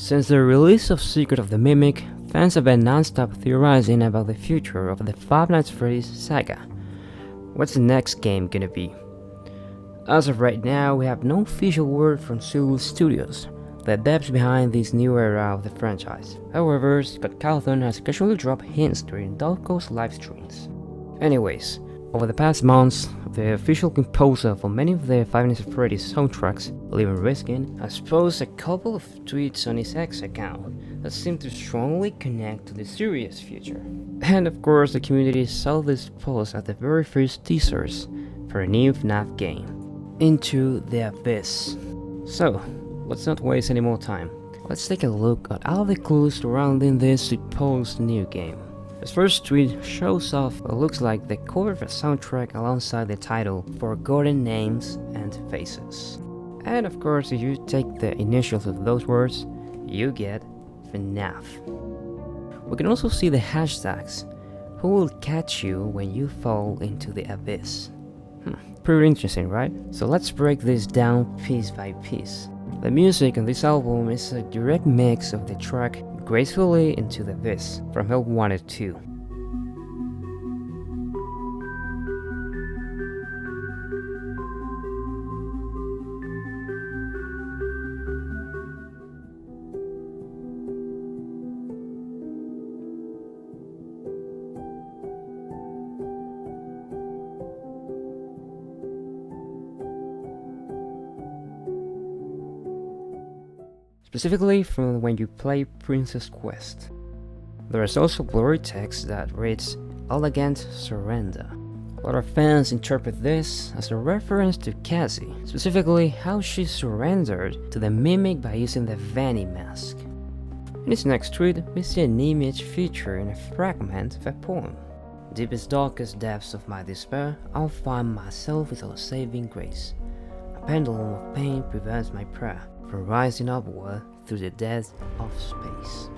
Since the release of Secret of the Mimic, fans have been non-stop theorizing about the future of the Five Nights at Freddy's saga. What's the next game gonna be? As of right now, we have no official word from Soul Studios, the devs behind this new era of the franchise. However, Scott Cawthon has casually dropped hints during Dalco's live streams. Anyways, over the past months, the official composer for many of the Five Nights at Freddy's soundtracks, Leon Riskin, has posted a couple of tweets on his X account that seem to strongly connect to the series' future. And of course, the community saw this post as the very first teasers for a new FNAF game, Into the Abyss. So, let's not waste any more time. Let's take a look at all the clues surrounding this supposed new game. This first tweet shows off what looks like the cover of a soundtrack alongside the title Forgotten Names and Faces. And of course, if you take the initials of those words, you get FNAF. We can also see the hashtags, who will catch you when you fall into the abyss. Pretty interesting, right? So let's break this down piece by piece. The music on this album is a direct mix of the track Gracefully Into the Abyss from Help Wanted 2. Specifically from when you play Princess Quest. There is also blurry text that reads Elegant Surrender. A lot of fans interpret this as a reference to Cassie, specifically how she surrendered to the Mimic by using the Vanny mask. In his next tweet, we see an image featuring a fragment of a poem. Deepest darkest depths of my despair, I'll find myself without saving grace. A pendulum of pain prevents my prayer from rising upward through the depths of space.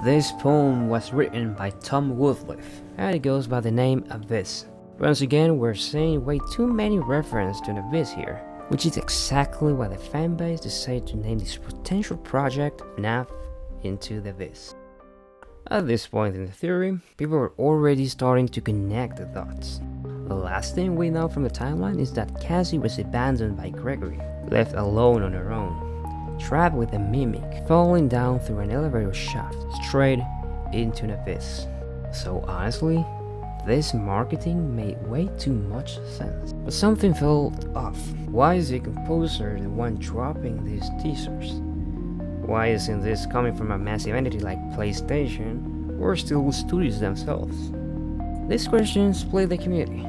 This poem was written by Tom Woodliff, and it goes by the name Abyss. Once again, we're seeing way too many references to an abyss here, which is exactly why the fanbase decided to name this potential project FNAF Into the Abyss. At this point in the theory, people are already starting to connect the dots. The last thing we know from the timeline is that Cassie was abandoned by Gregory, left alone on her own, trapped with a Mimic, falling down through an elevator shaft straight into an abyss. So honestly, this marketing made way too much sense. But something felt off. Why is the composer the one dropping these teasers? Why isn't this coming from a massive entity like PlayStation or Steel Studios themselves? These questions split the community.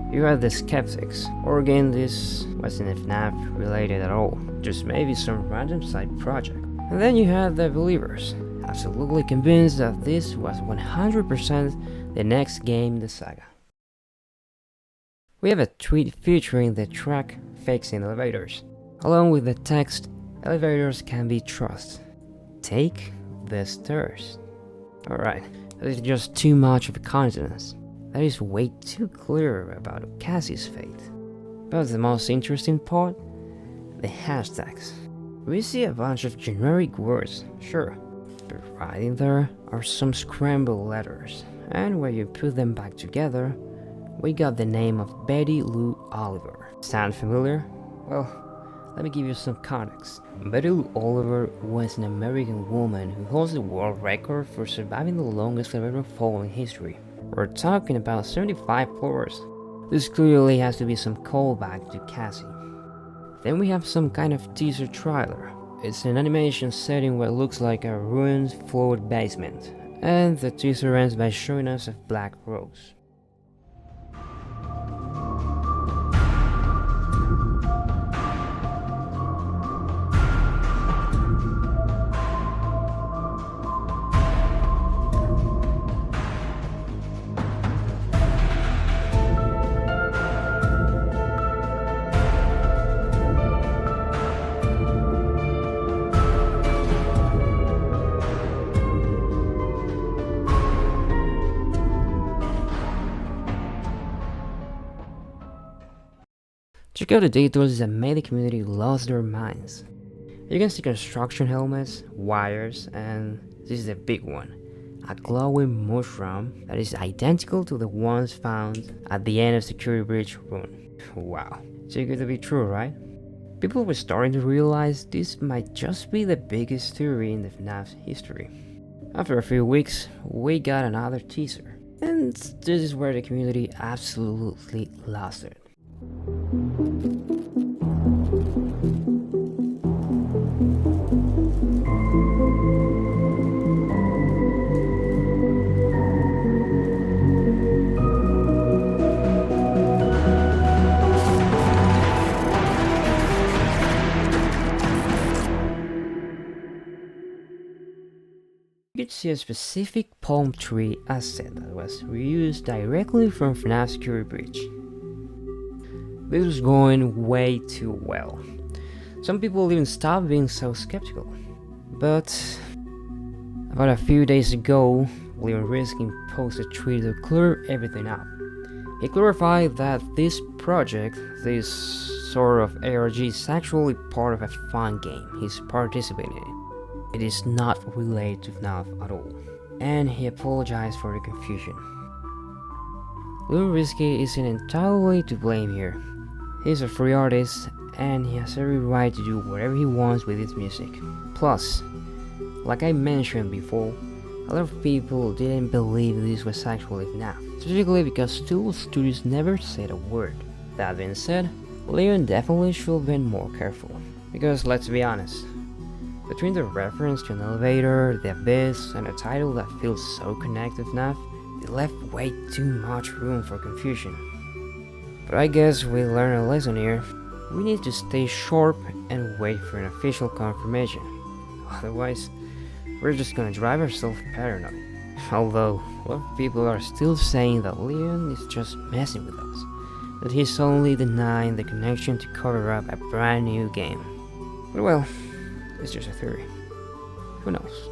You had the skeptics, or again this wasn't FNAF related at all, just maybe some random side project. And then you had the believers, absolutely convinced that this was 100% the next game in the saga. We have a tweet featuring the track Fixing Elevators, along with the text Elevators can be trusted. Take the stairs. Alright, that is just too much of a coincidence. That is way too clear about Cassie's fate. But the most interesting part? The hashtags. We see a bunch of generic words, sure, but right in there are some scrambled letters, and when you put them back together, we got the name of Betty Lou Oliver. Sound familiar? Well, let me give you some context. Betty Lou Oliver was an American woman who holds the world record for surviving the longest elevator fall in history. We're talking about 75 floors. This clearly has to be some callback to Cassie. Then we have some kind of teaser trailer. It's an animation set in what looks like a ruined floored basement, and the teaser ends by showing us a black rose. Check out the details that made the community lose their minds. You can see construction helmets, wires, and this is a big one, a glowing mushroom that is identical to the ones found at the end of Security Breach Rune. Wow, too good to be true, right? People were starting to realize this might just be the biggest theory in the FNAF's history. After a few weeks, we got another teaser, and this is where the community absolutely lost it. You could see a specific palm tree asset that was reused directly from FNAF Security Breach. This was going way too well. Some people even stopped being so skeptical. But about a few days ago, Leon Riskin posted a tweet to clear everything up. He clarified that this project, this sort of ARG, is actually part of a fun game he's participating in. It is not related to FNAF at all, and he apologized for the confusion. Leon Risky isn't entirely to blame here. He's a free artist, and he has every right to do whatever he wants with his music. Plus, like I mentioned before, a lot of people didn't believe this was actually FNAF, specifically because Tool Studios never said a word. That being said, Leon definitely should have been more careful, because let's be honest, between the reference to an elevator, the abyss, and a title that feels so connected to FNAF, they left way too much room for confusion. But I guess we learned a lesson here. We need to stay sharp and wait for an official confirmation. Otherwise, we're just gonna drive ourselves paranoid. Although, a lot of people are still saying that Leon is just messing with us, that he's only denying the connection to cover up a brand new game. But well, it's just a theory. Who knows?